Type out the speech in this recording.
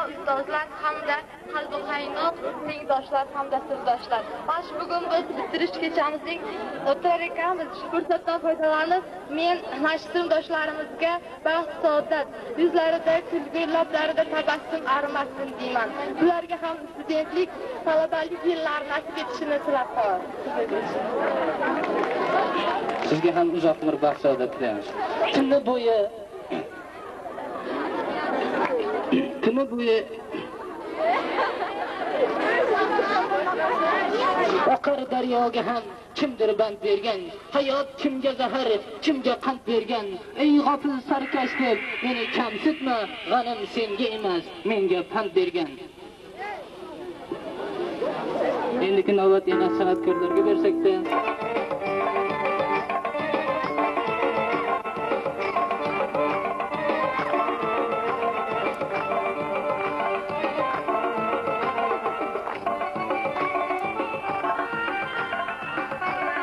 Ustozlar hamda qalbi qaynoq tengdoshlar hamda sirdoshlar. Mana bugun biz bitirish kechamizdek o'tar ekanmiz. Shu fursatdan foydalanib, men nashrdoshlarımizga baxt, saodat, yuzlarida kulgu, lablarida tabassum arimasin deyman. Ularga ham studentlik, talabalik yillari nasib etishini tilab qolaman. Sizga ham uzoq umr, baxt, saodat tilaymiz. Tuni bo'yi oqar daryoga ham kimdir band bergan, hayot kimga zahar, kimga qand bergan. Ey g'ofil sarkash deb meni kamsitma, g'anim senga emas, menga pand bergan. Endi navbat yana san'atkorlarga bersakda